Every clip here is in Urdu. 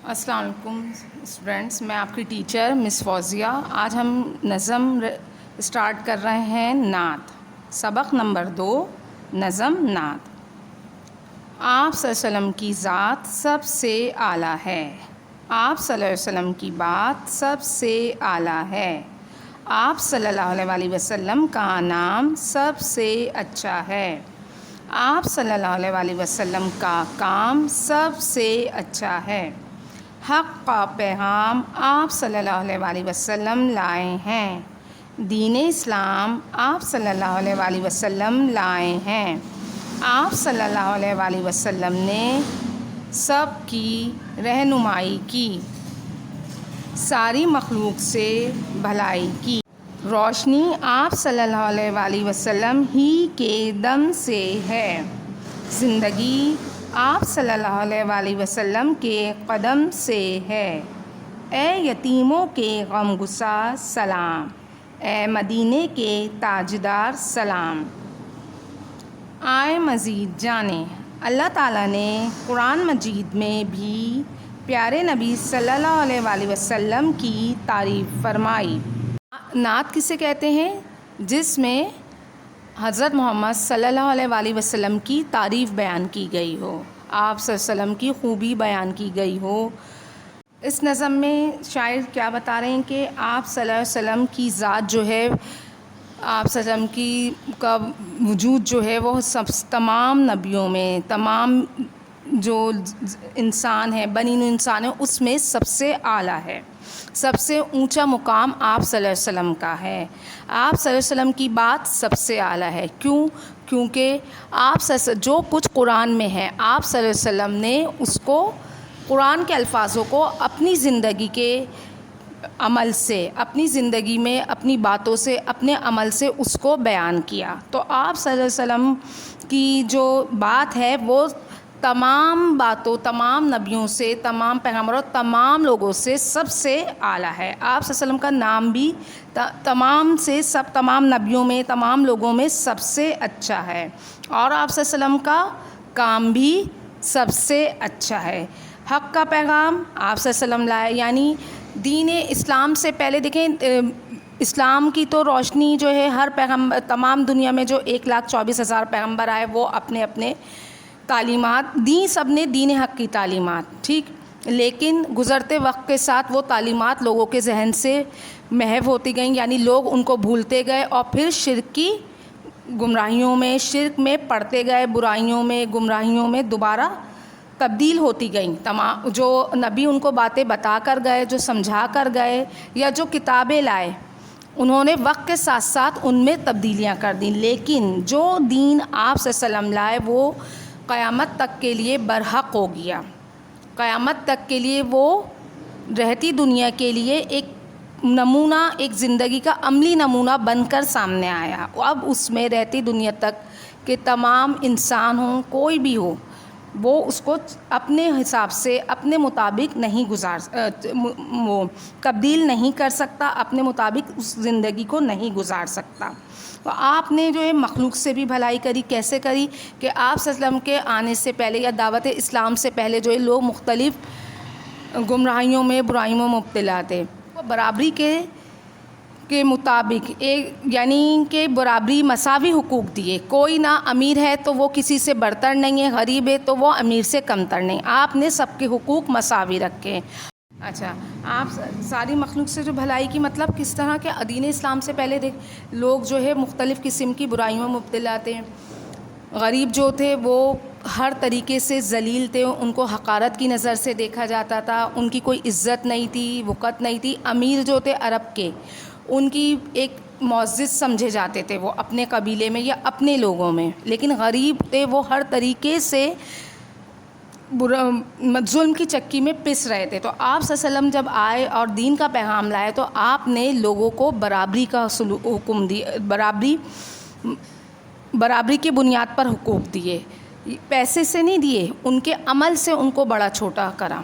السلام علیکم اسٹوڈینٹس، میں آپ کی ٹیچر مس فوزیہ۔ آج ہم نظم اسٹارٹ کر رہے ہیں نعت، سبق نمبر 2، نظم نعت۔ آپ صلی اللہ علیہ وسلم کی ذات سب سے اعلیٰ ہے، آپ صلی اللہ علیہ وسلم کی بات سب سے اعلیٰ ہے، آپ صلی اللہ علیہ وسلم کا نام سب سے اچھا ہے، آپ صلی اللہ علیہ وسلم کا کام سب سے اچھا ہے، حق کا پیغام آپ صلی اللہ علیہ وسلم لائے ہیں، دین اسلام آپ صلی اللہ علیہ وسلم لائے ہیں، آپ صلی اللہ علیہ وسلم نے سب کی رہنمائی کی، ساری مخلوق سے بھلائی کی، روشنی آپ صلی اللہ علیہ وسلم ہی کے دم سے ہے، زندگی آپ صلی اللہ علیہ وسلم کے قدم سے ہے، اے یتیموں کے غمگسار سلام، اے مدینے کے تاجدار سلام۔ آئے مزید جانیں، اللہ تعالیٰ نے قرآن مجید میں بھی پیارے نبی صلی اللہ علیہ وسلم کی تعریف فرمائی۔ نعت کسے کہتے ہیں؟ جس میں حضرت محمد صلی اللہ علیہ وسلم کی تعریف بیان کی گئی ہو، آپ صلی اللہ علیہ وسلم کی خوبی بیان کی گئی ہو۔ اس نظم میں شاعر کیا بتا رہے ہیں کہ آپ صلی اللہ علیہ وسلم کی ذات جو ہے، آپ صلی اللہ علیہ وسلم کی کا وجود جو ہے وہ تمام نبیوں میں، تمام جو انسان ہے، بنی نوع انسان ہے، اس میں سب سے اعلیٰ ہے، سب سے اونچا مقام آپ صلی اللہ علیہ وسلم کا ہے، آپ صلی اللہ علیہ وسلم کی بات سب سے اعلیٰ ہے۔ کیونکہ آپ جو کچھ قرآن میں ہے، آپ صلی اللہ علیہ وسلم نے اس کو، قرآن کے الفاظوں کو اپنی زندگی کے عمل سے، اپنی زندگی میں اپنی باتوں سے، اپنے عمل سے اس کو بیان کیا۔ تو آپ صلی اللہ علیہ وسلم کی جو بات ہے وہ تمام باتوں، تمام نبیوں سے، تمام پیغمبروں، تمام لوگوں سے سب سے اعلیٰ ہے۔ آپ صلی اللہ علیہ وسلم کا نام بھی تمام نبیوں میں، تمام لوگوں میں سب سے اچھا ہے، اور آپ صلی اللہ علیہ وسلم کا کام بھی سب سے اچھا ہے۔ حق کا پیغام آپ صلی اللہ علیہ وسلم لائے، یعنی دین اسلام سے پہلے دیکھیں، اسلام کی تو روشنی جو ہے ہر پیغمبر، تمام دنیا میں جو 1,24,000 پیغمبر آئے وہ اپنے اپنے تعلیمات دیں، سب نے دین حق کی تعلیمات، ٹھیک، لیکن گزرتے وقت کے ساتھ وہ تعلیمات لوگوں کے ذہن سے محو ہوتی گئیں، یعنی لوگ ان کو بھولتے گئے اور پھر شرک کی گمراہیوں میں، شرک میں پڑتے گئے، برائیوں میں، گمراہیوں میں دوبارہ تبدیل ہوتی گئیں۔ تمام جو نبی ان کو باتیں بتا کر گئے، جو سمجھا کر گئے، یا جو کتابیں لائے، انہوں نے وقت کے ساتھ ساتھ ان میں تبدیلیاں کر دیں، لیکن جو دین آپ صلی اللہ علیہ وسلم لائے وہ قیامت تک کے لیے برحق ہو گیا، قیامت تک کے لیے وہ رہتی دنیا کے لیے ایک نمونہ، ایک زندگی کا عملی نمونہ بن کر سامنے آیا۔ اب اس میں رہتی دنیا تک کے تمام انسان ہوں، کوئی بھی ہو، وہ اس کو اپنے حساب سے، اپنے مطابق نہیں وہ تبدیل نہیں کر سکتا، اپنے مطابق اس زندگی کو نہیں گزار سکتا۔ تو آپ نے جو ہے مخلوق سے بھی بھلائی کری، کیسے کری کہ آپ صلی اللہ علیہ وسلم کے آنے سے پہلے یا دعوت اسلام سے پہلے جو ہے لوگ مختلف گمراہیوں میں، برائیوں میں مبتلا تھے، برابری کے مطابق یعنی کہ برابری، مساوی حقوق دیے، کوئی نہ امیر ہے تو وہ کسی سے برتر نہیں ہے، غریب ہے تو وہ امیر سے کمتر نہیں، آپ نے سب کے حقوق مساوی رکھے۔ اچھا، آپ ساری مخلوق سے جو بھلائی کی مطلب کس طرح کے دین اسلام سے پہلے لوگ جو ہے مختلف قسم کی برائیوں میں مبتلا تھے، غریب جو تھے وہ ہر طریقے سے ذلیل تھے، ان کو حقارت کی نظر سے دیکھا جاتا تھا، ان کی کوئی عزت نہیں تھی، وقت نہیں تھی۔ امیر جو تھے عرب کے، ان کی ایک معزز سمجھے جاتے تھے وہ اپنے قبیلے میں یا اپنے لوگوں میں، لیکن غریب تھے وہ ہر طریقے سے ظلم کی چکی میں پس رہے تھے۔ تو آپ صلی اللہ علیہ وسلم جب آئے اور دین کا پیغام لائے تو آپ نے لوگوں کو برابری کا حکم دیا، برابری کی بنیاد پر حقوق دیے، پیسے سے نہیں دیے، ان کے عمل سے ان کو بڑا چھوٹا کرا۔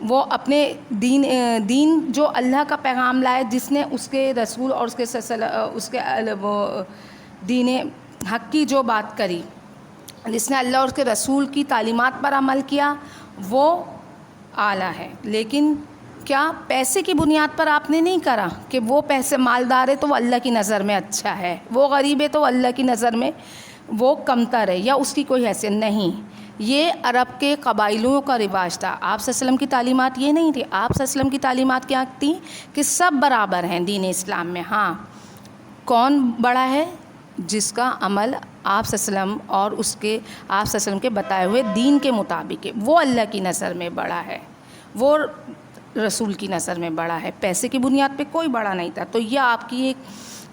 وہ اپنے دین جو اللہ کا پیغام لائے، جس نے اس کے رسول اور اس کے دین حق کی جو بات کری، جس نے اللہ اور اس کے رسول کی تعلیمات پر عمل کیا، وہ اعلیٰ ہے، لیکن کیا پیسے کی بنیاد پر آپ نے نہیں کرا کہ وہ پیسے مالدار ہے تو وہ اللہ کی نظر میں اچھا ہے، وہ غریب ہے تو اللہ کی نظر میں وہ کمتر ہے یا اس کی کوئی حیثیت نہیں. یہ عرب کے قبائلیوں کا رواج تھا. آپ صلی اللہ علیہ وسلم کی تعلیمات یہ نہیں تھی. آپ صلی اللہ علیہ وسلم کی تعلیمات کیا تھیں کہ سب برابر ہیں دین اسلام میں. ہاں، کون بڑا ہے؟ جس کا عمل آپ صلی اللہ علیہ وسلم اور اس کے آپ صلی اللہ علیہ وسلم کے بتائے ہوئے دین کے مطابق ہے، وہ اللہ کی نظر میں بڑا ہے، وہ رسول کی نظر میں بڑا ہے. پیسے کی بنیاد پہ کوئی بڑا نہیں تھا. تو یہ آپ کی ایک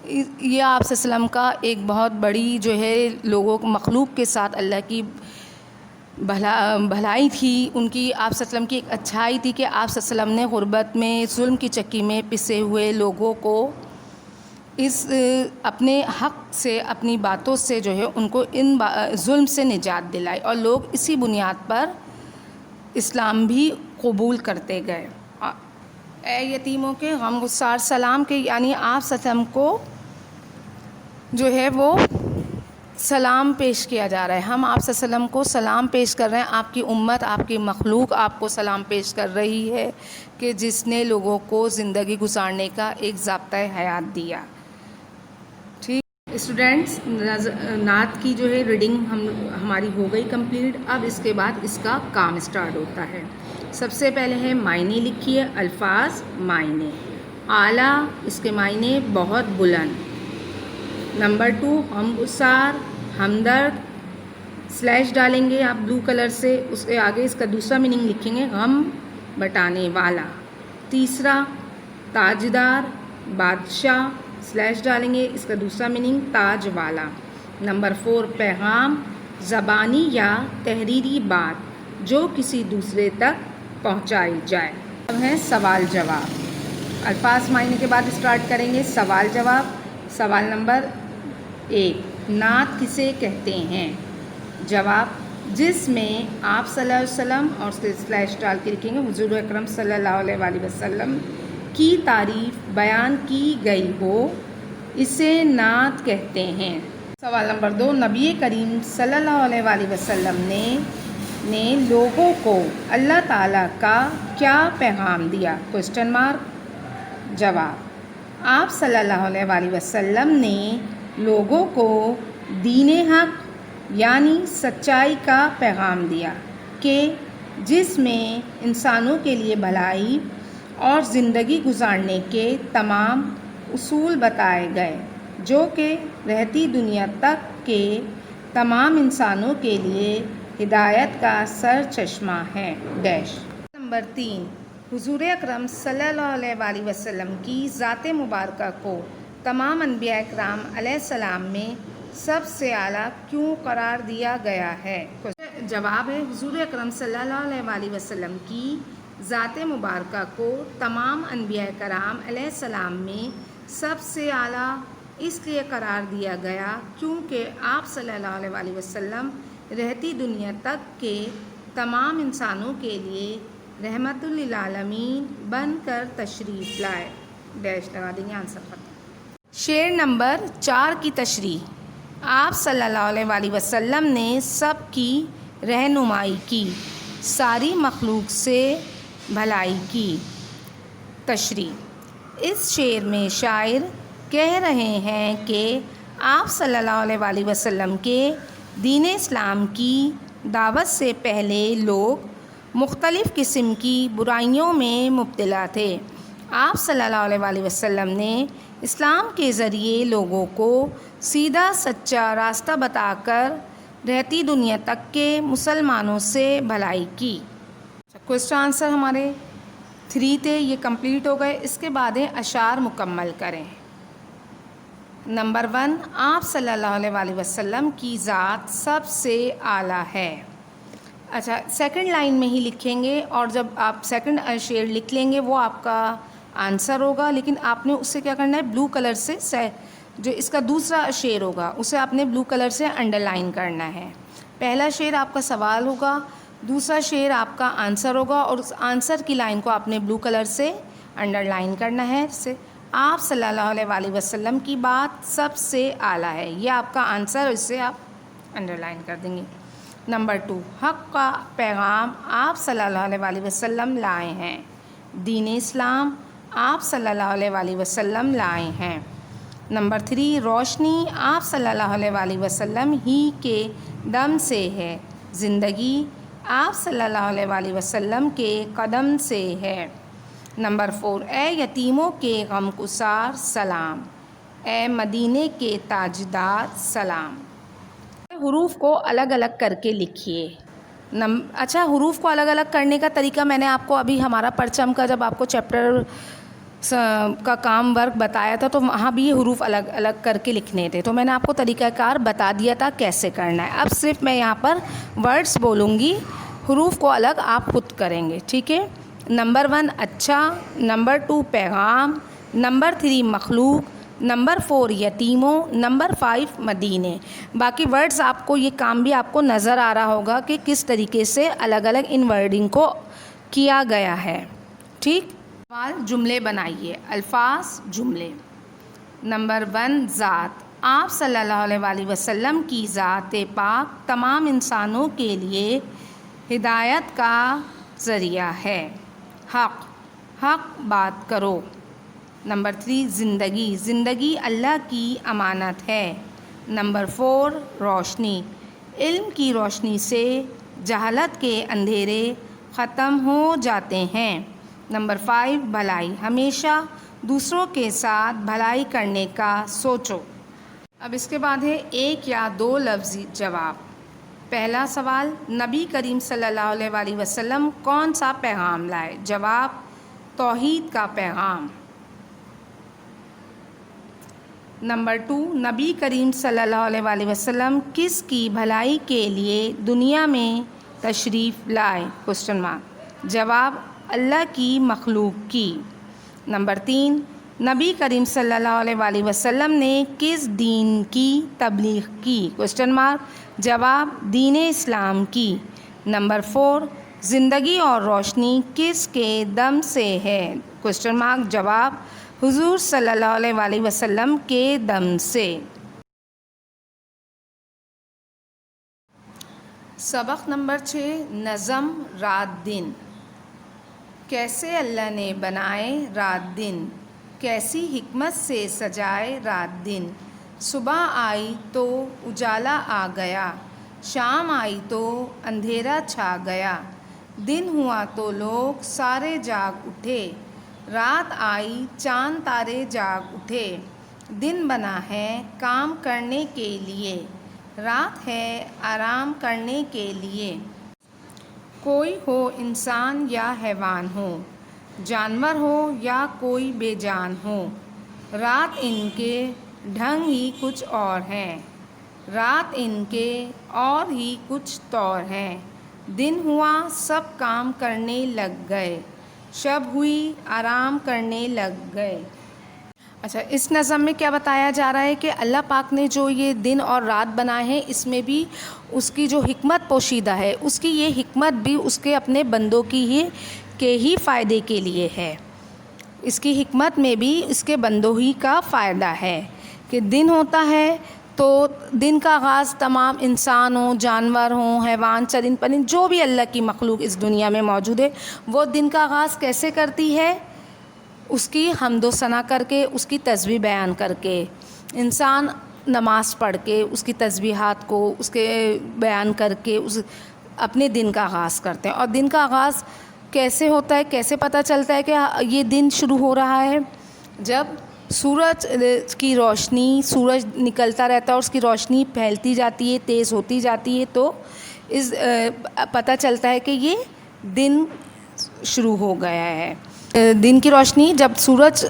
یہ آپ صلی اللہ علیہ وسلم کا ایک بہت بڑی جو ہے لوگوں مخلوق کے ساتھ اللہ کی بھلائی تھی، ان کی آپ صلی اللہ علیہ وسلم کی ایک اچھائی تھی کہ آپ صلی اللہ علیہ وسلم نے غربت میں ظلم کی چکی میں پسے ہوئے لوگوں کو اس اپنے حق سے اپنی باتوں سے جو ہے ان کو ان ظلم سے نجات دلائی، اور لوگ اسی بنیاد پر اسلام بھی قبول کرتے گئے. اے یتیموں کے غم گسار سلام کے، یعنی آپ صلی اللہ علیہ وسلم کو جو ہے وہ سلام پیش کیا جا رہا ہے. ہم آپ صلی اللہ علیہ وسلم کو سلام پیش کر رہے ہیں. آپ کی امت، آپ کی مخلوق آپ کو سلام پیش کر رہی ہے کہ جس نے لوگوں کو زندگی گزارنے کا ایک ضابطۂ حیات دیا. ٹھیک اسٹوڈینٹس، نعت کی جو ہے ریڈنگ ہماری ہو گئی کمپلیٹ. اب اس کے بعد اس کا کام اسٹارٹ ہوتا ہے. سب سے پہلے ہے معنی لکھیے، الفاظ معنی. اعلیٰ، اس کے معنی بہت بلند. نمبر 2 غمگسار، ہمدرد. سلیش ڈالیں گے آپ بلو کلر سے، اس کے آگے اس کا دوسرا میننگ لکھیں گے غم بٹانے والا. تیسرا تاجدار، بادشاہ. سلیش ڈالیں گے، اس کا دوسرا میننگ تاج والا. نمبر 4 پیغام، زبانی یا تحریری بات جو کسی دوسرے تک پہنچائی جائے. اب ہے سوال جواب. الفاظ معنی کے بعد اسٹارٹ کریں گے سوال جواب. سوال نمبر 1، نعت کسے کہتے ہیں؟ جواب، جس میں آپ صلی اللہ علیہ وسلم اور اس کے سلیش ڈال کے لکھیں گے حضور اکرم صلی اللہ علیہ وآلہ وسلم کی تعریف بیان کی گئی ہو، اسے نعت کہتے ہیں. سوال نمبر 2، نبی کریم صلی اللہ علیہ وآلہ وسلم نے لوگوں کو اللہ تعالیٰ کا کیا پیغام دیا؟ Question mark. جواب، آپ صلی اللہ علیہ وآلہ وسلم نے لوگوں کو دین حق یعنی سچائی کا پیغام دیا کہ جس میں انسانوں کے لیے بھلائی اور زندگی گزارنے کے تمام اصول بتائے گئے، جو کہ رہتی دنیا تک کے تمام انسانوں کے لیے ہدایت کا سر چشمہ ہے. ڈیش. نمبر 3، حضور اکرم صلی اللہ علیہ وآلہ وسلم کی ذات مبارکہ کو تمام انبیاء کرام علیہ السلام میں سب سے اعلیٰ کیوں قرار دیا گیا ہے؟ جواب ہے، حضور اکرم صلی اللہ علیہ وآلہ وسلم کی ذات مبارکہ کو تمام انبیاء کرام علیہ السلام میں سب سے اعلیٰ اس لیے قرار دیا گیا کیونکہ آپ صلی اللہ علیہ وآلہ وسلم رہتی دنیا تک کے تمام انسانوں کے لیے رحمت للعالمین بن کر تشریف لائے. ڈیش لگا دیں گے، آنسر ختم. شعر نمبر 4 کی تشریح. آپ صلی اللہ علیہ وآلہ وسلم نے سب کی رہنمائی کی، ساری مخلوق سے بھلائی کی. تشریح. اس شعر میں شاعر کہہ رہے ہیں کہ آپ صلی اللہ علیہ وآلہ وسلم کے دین اسلام کی دعوت سے پہلے لوگ مختلف قسم کی برائیوں میں مبتلا تھے. آپ صلی اللہ علیہ وآلہ وسلم نے اسلام کے ذریعے لوگوں کو سیدھا سچا راستہ بتا کر رہتی دنیا تک کے مسلمانوں سے بھلائی کی. کوسچن آنسر ہمارے 3 تھے، یہ کمپلیٹ ہو گئے. اس کے بعد اشعار مکمل کریں. نمبر 1، آپ صلی اللہ علیہ وآلہ وسلم کی ذات سب سے اعلیٰ ہے. اچھا، سیکنڈ لائن میں ہی لکھیں گے، اور جب آپ سیکنڈ شعر لکھ لیں گے وہ آپ کا آنسر ہوگا. لیکن آپ نے اس سے کیا کرنا ہے، بلو کلر سے جو اس کا دوسرا شعر ہوگا اسے آپ نے بلو کلر سے انڈر لائن کرنا ہے. پہلا شعر آپ کا سوال ہوگا، دوسرا شعر آپ کا آنسر ہوگا، اور اس آنسر کی لائن کو آپ نے بلو کلر سے انڈر لائن کرنا ہے. آپ صلی اللہ علیہ وآلہ وسلم کی بات سب سے اعلیٰ ہے، یہ آپ کا آنسر، اور اس سے آپ انڈر لائن کر دیں گے. نمبر 2، حق کا پیغام آپ صلی اللہ علیہ وآلہ وسلم لائے ہیں، دین اسلام آپ صلی اللہ علیہ وآلہ وسلم لائے ہیں۔ نمبر 3، روشنی آپ صلی اللہ علیہ وآلہ وسلم ہی کے دم سے ہے، زندگی آپ صلی اللہ علیہ وآلہ وسلم کے قدم سے ہے۔ نمبر 4، اے یتیموں کے غمگسار سلام، اے مدینے کے تاجدار سلام۔ حروف کو الگ الگ کر کے لکھیے۔ اچھا، حروف کو الگ الگ کرنے کا طریقہ میں نے آپ کو ابھی ہمارا پرچم کا جب آپ کو چیپٹر کا کام ورک بتایا تھا تو وہاں بھی یہ حروف الگ الگ کر کے لکھنے تھے، تو میں نے آپ کو طریقہ کار بتا دیا تھا کیسے کرنا ہے۔ اب صرف میں یہاں پر ورڈز بولوں گی، حروف کو الگ آپ خود کریں گے، ٹھیک ہے؟ نمبر 1 اچھا، نمبر 2 پیغام، نمبر 3 مخلوق، نمبر 4 یتیموں، نمبر 5 مدینے۔ باقی ورڈز آپ کو یہ کام بھی آپ کو نظر آ رہا ہوگا کہ کس طریقے سے الگ الگ ان ورڈنگ کو کیا گیا ہے، ٹھیک؟ جملے بنائیے، الفاظ جملے۔ نمبر 1 ذات، آپ صلی اللہ علیہ وآلہ وسلم کی ذات پاک تمام انسانوں کے لیے ہدایت کا ذریعہ ہے۔ حق، حق بات کرو۔ نمبر 3 زندگی، زندگی اللہ کی امانت ہے۔ نمبر 4 روشنی، علم کی روشنی سے جہالت کے اندھیرے ختم ہو جاتے ہیں۔ نمبر 5 بھلائی، ہمیشہ دوسروں کے ساتھ بھلائی کرنے کا سوچو۔ اب اس کے بعد ہے 1 یا 2 لفظی جواب۔ پہلا سوال، نبی کریم صلی اللہ علیہ وآلہ وسلم کون سا پیغام لائے؟ جواب، توحید کا پیغام۔ نمبر 2، نبی کریم صلی اللہ علیہ وآلہ وسلم کس کی بھلائی کے لیے دنیا میں تشریف لائے؟ Question mark. جواب، اللہ کی مخلوق کی۔ نمبر 3، نبی کریم صلی اللہ علیہ وآلہ وسلم نے کس دین کی تبلیغ کی؟ Question mark. جواب، دین اسلام کی۔ نمبر 4، زندگی اور روشنی کس کے دم سے ہے؟ Question mark. جواب، حضور صلی اللہ علیہ وآلہ وسلم کے دم سے۔ سبق نمبر 6، نظم رات دن۔ کیسے اللہ نے بنائے رات دن، کیسی حکمت سے سجائے رات دن۔ صبح آئی تو اجالا آ گیا، شام آئی تو اندھیرا چھا گیا، دن ہوا تو لوگ سارے جاگ اٹھے، رات آئی چاند تارے جاگ اٹھے۔ دن بنا ہے کام کرنے کے لیے، رات ہے آرام کرنے کے لیے۔ کوئی ہو انسان یا حیوان ہو، جانور ہو یا کوئی بے جان ہو، رات ان کے ڈھنگ ہی کچھ اور ہیں، رات ان کے اور ہی کچھ طور ہیں۔ دن ہوا سب کام کرنے لگ گئے، شب ہوئی آرام کرنے لگ گئے۔ اچھا، اس نظم میں کیا بتایا جا رہا ہے کہ اللہ پاک نے جو یہ دن اور رات بنائے ہیں، اس میں بھی اس کی جو حکمت پوشیدہ ہے، اس کی یہ حکمت بھی اس کے اپنے بندوں کی ہی فائدے کے لیے ہے۔ اس کی حکمت میں بھی اس کے بندوں ہی کا فائدہ ہے کہ دن ہوتا ہے تو دن کا آغاز تمام انسان ہوں، جانور ہوں، حیوان، چرند پرند، جو بھی اللہ کی مخلوق اس دنیا میں موجود ہے، وہ دن کا آغاز کیسے کرتی ہے؟ اس کی حمد و ثنا کر کے، اس کی تسبیح بیان کر کے۔ انسان نماز پڑھ کے اس کی تسبیحات کو اس کے بیان کر کے اپنے دن کا آغاز کرتے ہیں۔ اور دن کا آغاز کیسے ہوتا ہے، کیسے پتہ چلتا ہے کہ یہ دن شروع ہو رہا ہے؟ جب سورج کی روشنی، سورج نکلتا رہتا ہے اور اس کی روشنی پھیلتی جاتی ہے، تیز ہوتی جاتی ہے، تو اس پتہ چلتا ہے کہ یہ دن شروع ہو گیا ہے۔ دن کی روشنی جب سورج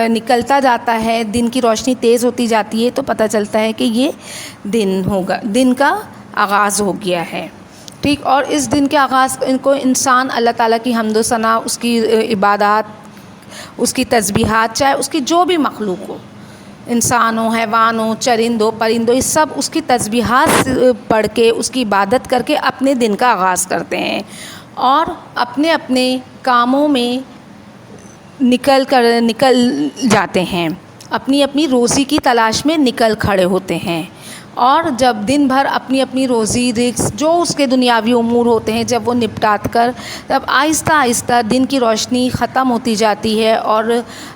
نکلتا جاتا ہے، دن کی روشنی تیز ہوتی جاتی ہے، تو پتہ چلتا ہے کہ یہ دن کا آغاز ہو گیا ہے، ٹھیک۔ اور اس دن کے آغاز کو انسان اللہ تعالیٰ کی حمد و ثنا، اس کی عبادات، اس کی تسبیحات، چاہے اس کی جو بھی مخلوق ہو، انسان ہو، حیوان ہو، چرند ہو، پرند ہو، یہ سب اس کی تسبیحات پڑھ کے، اس کی عبادت کر کے اپنے دن کا آغاز کرتے ہیں اور اپنے اپنے کاموں میں نکل جاتے ہیں، اپنی اپنی روزی کی تلاش میں نکل کھڑے ہوتے ہیں۔ اور جب دن بھر اپنی اپنی روزی رزق جو اس کے دنیاوی امور ہوتے ہیں جب وہ نپٹات کر تب آہستہ آہستہ دن کی روشنی ختم ہوتی جاتی ہے اور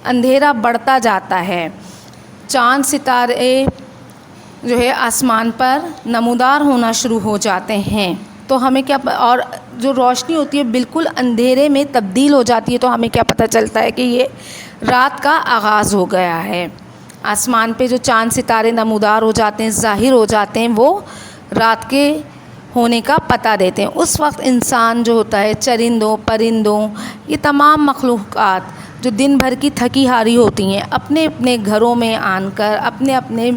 اندھیرا بڑھتا جاتا ہے، چاند ستارے جو ہے آسمان پر نمودار ہونا شروع ہو جاتے ہیں، تو ہمیں کیا اور جو روشنی ہوتی ہے بالکل اندھیرے میں تبدیل ہو جاتی ہے، تو ہمیں کیا پتہ چلتا ہے کہ یہ رات کا آغاز ہو گیا ہے۔ آسمان پہ جو چاند ستارے نمودار ہو جاتے ہیں، ظاہر ہو جاتے ہیں، وہ رات کے ہونے کا پتہ دیتے ہیں۔ اس وقت انسان جو ہوتا ہے، چرندوں پرندوں یہ تمام مخلوقات جو دن بھر کی تھکی ہاری ہوتی ہیں، اپنے اپنے گھروں میں آن کر اپنے اپنے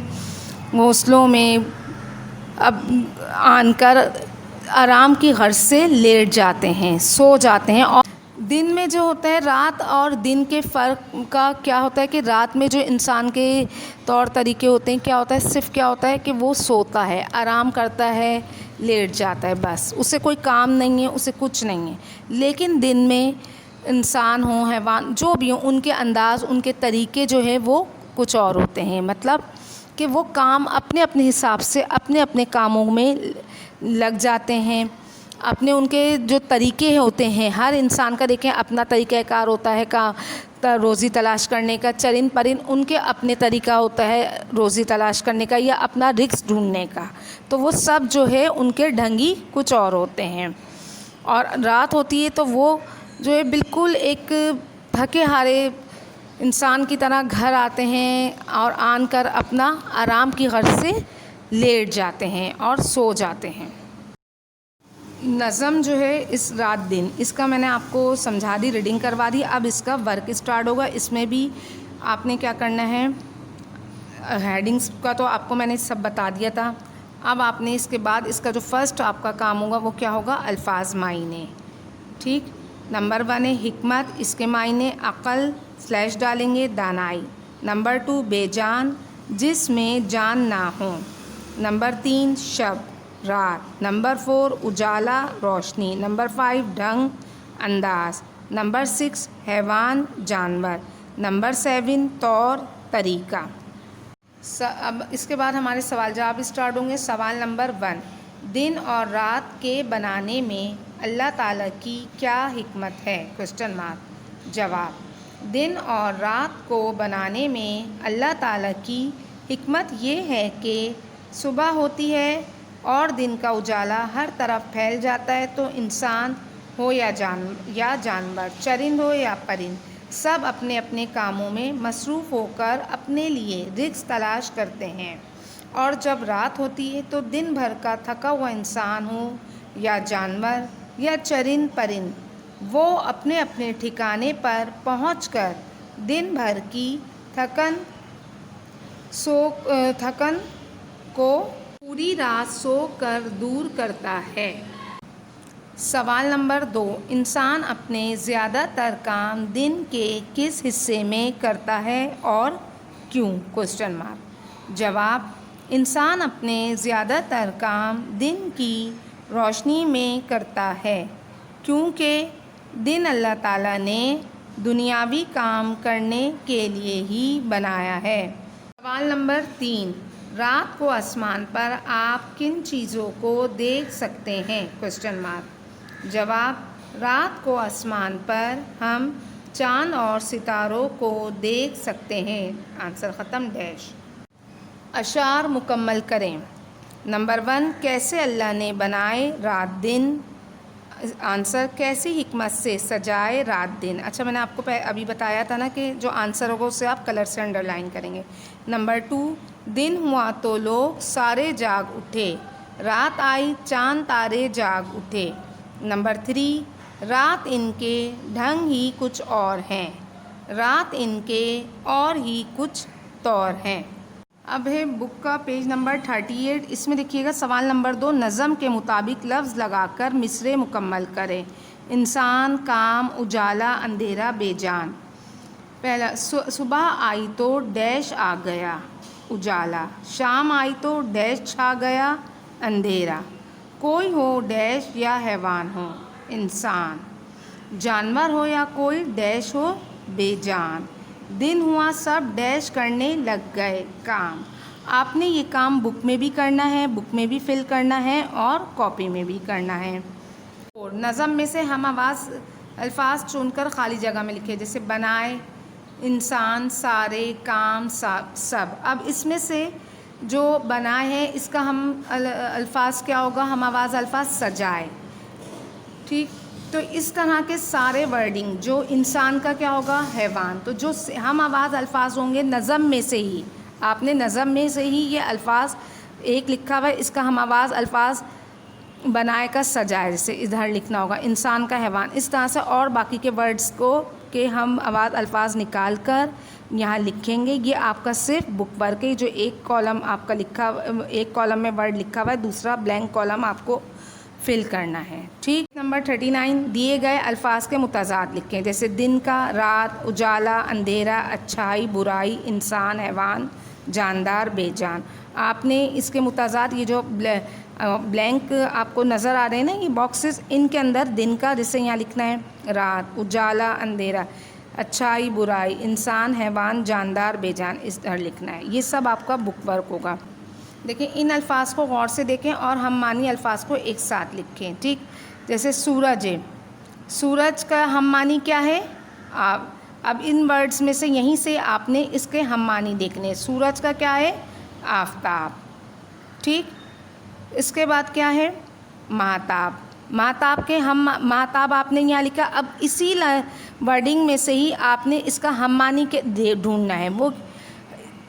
گھونسلوں میں آن کر آرام کی غرض سے لیٹ جاتے ہیں، سو جاتے ہیں۔ اور دن میں جو ہوتا ہے رات اور دن کے فرق کا کیا ہوتا ہے کہ رات میں جو انسان کے طور طریقے ہوتے ہیں کیا ہوتا ہے، صرف کیا ہوتا ہے کہ وہ سوتا ہے، آرام کرتا ہے، لیٹ جاتا ہے، بس اسے کوئی کام نہیں ہے، اسے کچھ نہیں ہے۔ لیکن دن میں انسان ہوں حیوان جو بھی ہوں ان کے انداز ان کے طریقے جو ہے وہ کچھ اور ہوتے ہیں، مطلب کہ وہ کام اپنے اپنے حساب سے اپنے اپنے کاموں میں لگ جاتے ہیں، اپنے ان کے جو طریقے ہوتے ہیں، ہر انسان کا دیکھیں اپنا طریقہ کار ہوتا ہے روزی تلاش کرنے کا، چرند پرند ان کے اپنے طریقہ ہوتا ہے روزی تلاش کرنے کا یا اپنا رزق ڈھونڈنے کا، تو وہ سب جو ہے ان کے ڈھنگی کچھ اور ہوتے ہیں۔ اور رات ہوتی ہے تو وہ جو ہے بالکل ایک تھکے ہارے انسان کی طرح گھر آتے ہیں اور آن کر اپنا آرام کی غرض سے لیٹ جاتے ہیں اور سو جاتے ہیں۔ نظم جو ہے اس رات دن اس کا میں نے آپ کو سمجھا دی، ریڈنگ کروا دی، اب اس کا ورک اسٹارٹ ہوگا۔ اس میں بھی آپ نے کیا کرنا ہے، ہیڈنگس کا تو آپ کو میں نے سب بتا دیا تھا، اب آپ نے اس کے بعد اس کا جو فرسٹ آپ کا کام ہوگا وہ کیا ہوگا، الفاظ معنی، ٹھیک۔ نمبر 1 ہے حکمت، اس کے معنی عقل / ڈالیں گے دانائی۔ نمبر 2 بے جان، جس میں جان نہ ہو۔ نمبر 3 شب رات۔ نمبر 4 اجالا روشنی۔ نمبر 5 ڈھنگ انداز۔ نمبر 6 حیوان جانور۔ نمبر 7 طور طریقہ۔ اب اس کے بعد ہمارے سوال جواب اسٹارٹ ہوں گے۔ سوال نمبر 1، دن اور رات کے بنانے میں اللہ تعالیٰ کی کیا حکمت ہے؟ جواب، دن اور رات کو بنانے میں اللہ تعالیٰ کی حکمت یہ ہے کہ صبح ہوتی ہے اور دن کا اجالا ہر طرف پھیل جاتا ہے، تو انسان ہو یا جانور، چرند ہو یا پرند، سب اپنے اپنے کاموں میں مصروف ہو کر اپنے لیے رزق تلاش کرتے ہیں۔ اور جب رات ہوتی ہے تو دن بھر کا تھکا ہوا انسان ہو یا جانور یا چرند پرند، وہ اپنے اپنے ٹھکانے پر پہنچ کر دن بھر کی تھکن کو پوری رات سو کر دور کرتا ہے۔ سوال نمبر 2، انسان اپنے زیادہ تر کام دن کے کس حصے میں کرتا ہے اور کیوں؟ جواب، انسان اپنے زیادہ تر کام دن کی روشنی میں کرتا ہے کیونکہ دن اللہ تعالیٰ نے دنیاوی کام کرنے کے لیے ہی بنایا ہے۔ سوال نمبر 3، رات کو آسمان پر آپ کن چیزوں کو دیکھ سکتے ہیں؟ جواب، رات کو آسمان پر ہم چاند اور ستاروں کو دیکھ سکتے ہیں۔ آنسر ختم اشعار مکمل کریں۔ نمبر 1، کیسے اللہ نے بنائے رات دن؟ آنسر، کیسی حکمت سے سجائے رات دن۔ اچھا، میں نے آپ کو ابھی بتایا تھا نا کہ جو آنسر ہوگا اسے آپ کلر سے انڈر لائن کریں گے۔ نمبر 2، دن ہوا تو لوگ سارے جاگ اٹھے، رات آئی چاند تارے جاگ اٹھے۔ نمبر 3، رات ان کے ڈھنگ ہی کچھ اور ہیں، رات ان کے اور ہی کچھ طور ہیں۔ اب ہے بک کا پیج نمبر 38، اس میں دیکھیے گا سوال نمبر 2، نظم کے مطابق لفظ لگا کر مصرعے مکمل کریں۔ انسان، کام، اجالا، اندھیرا، بے جان۔ پہلا، صبح آئی تو ڈیش آ گیا اجالا، شام آئی تو ڈیش چھا گیا اندھیرا، کوئی ہو ڈیش یا حیوان ہو انسان، جانور ہو یا کوئی ڈیش ہو بے جان، دن ہوا سب ڈیش کرنے لگ گئے کام، آپ نے یہ کام بک میں بھی کرنا ہے، بک میں بھی فل کرنا ہے اور کاپی میں بھی کرنا ہے۔ اور نظم میں سے ہم آواز الفاظ چن کر خالی جگہ میں لکھے، جیسے بنائے، انسان، سارے، کام، سب۔ اب اس میں سے جو بنائے ہے اس کا ہم الفاظ کیا ہوگا؟ ہم آواز الفاظ سجائے، ٹھیک؟ تو اس طرح کے سارے ورڈنگ، جو انسان کا کیا ہوگا؟ حیوان۔ تو جو ہم آواز الفاظ ہوں گے نظم میں سے ہی، آپ نے نظم میں سے ہی یہ الفاظ ایک لکھا ہوا ہے، اس کا ہم آواز الفاظ بنائے کا سجائے، جیسے ادھر لکھنا ہوگا انسان کا، حیوان، اس طرح سے اور باقی کے ورڈز کو کہ ہم آواز الفاظ نکال کر یہاں لکھیں گے۔ یہ آپ کا صرف بک ورک ہے، جو ایک کالم آپ کا لکھا، ایک کالم میں ورڈ لکھا ہوا ہے، دوسرا بلینک کالم آپ کو فل کرنا ہے، ٹھیک؟ نمبر 39، دیے گئے الفاظ کے متضاد لکھیں، جیسے دن کا، رات، اجالا، اندھیرا، اچھائی، برائی، انسان، حیوان، جاندار، بے جان۔ آپ نے اس کے متضاد یہ جو بلینک آپ کو نظر آ رہے ہیں نا یہ باکسز، ان کے اندر دن کا جیسے یہاں لکھنا ہے رات، اجالا، اندھیرا، اچھائی، برائی، انسان، حیوان، جاندار، بے جان، اس طرح لکھنا ہے۔ یہ سب آپ کا بک ورک ہوگا۔ دیکھیں ان الفاظ کو غور سے دیکھیں اور ہم معنی الفاظ کو ایک ساتھ لکھیں، ٹھیک؟ جیسے سورج ہے، سورج کا ہم معنی کیا ہے؟ اب ان ورڈز میں سے یہیں سے آپ نے اس کے ہم معنی دیکھنے۔ سورج کا کیا ہے؟ آفتاب، ٹھیک؟ اس کے بعد کیا ہے؟ مہتاب۔ مہتاب کے ہم مہتاب آپ نے یہاں لکھا۔ اب اسی ورڈنگ میں سے ہی آپ نے اس کا ہم معنی ڈھونڈنا ہے۔ وہ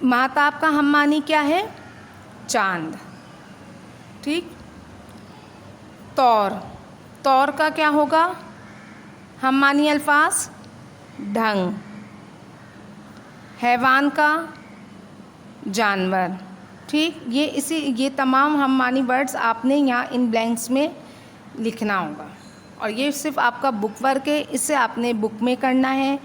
مہتاب کا ہم معنی کیا ہے؟ چاند، ٹھیک؟ طور، طور کا کیا ہوگا ہم معنی الفاظ؟ ڈھنگ۔ حیوان کا جانور، ٹھیک؟ یہ تمام ہم معنی ورڈز آپ نے یہاں ان بلینکس میں لکھنا ہوگا، اور یہ صرف آپ کا بک ورک ہے، اسے آپ نے بک میں کرنا ہے۔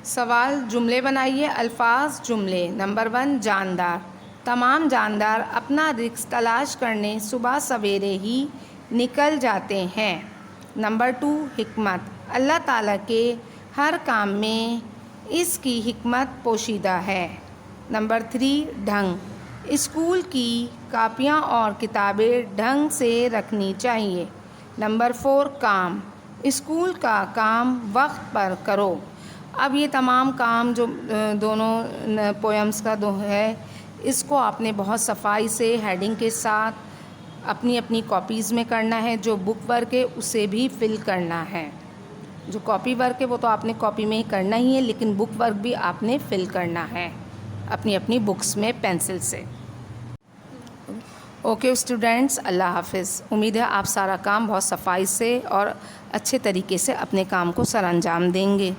سوال، جملے بنائیے، الفاظ، جملے۔ نمبر 1، جاندار۔ تمام جاندار اپنا رزق تلاش کرنے صبح سویرے ہی نکل جاتے ہیں۔ نمبر 2، حکمت۔ اللہ تعالیٰ کے ہر کام میں اس کی حکمت پوشیدہ ہے۔ نمبر 3، ڈھنگ۔ اسکول کی کاپیاں اور کتابیں ڈھنگ سے رکھنی چاہیے۔ نمبر 4، کام۔ اسکول کا کام وقت پر کرو۔ اب یہ تمام کام جو دونوں پوئمز کا ہے، اس کو آپ نے بہت صفائی سے ہیڈنگ کے ساتھ اپنی اپنی کاپیز میں کرنا ہے۔ جو بک ورک ہے اسے بھی فل کرنا ہے۔ جو کاپی ورک ہے وہ تو آپ نے کاپی میں ہی کرنا ہی ہے، لیکن بک ورک بھی آپ نے فل کرنا ہے اپنی اپنی بکس میں پینسل سے۔ اوکے اسٹوڈینٹس، اللہ حافظ۔ امید ہے آپ سارا کام بہت صفائی سے اور اچھے طریقے سے اپنے کام کو سر انجام دیں گے۔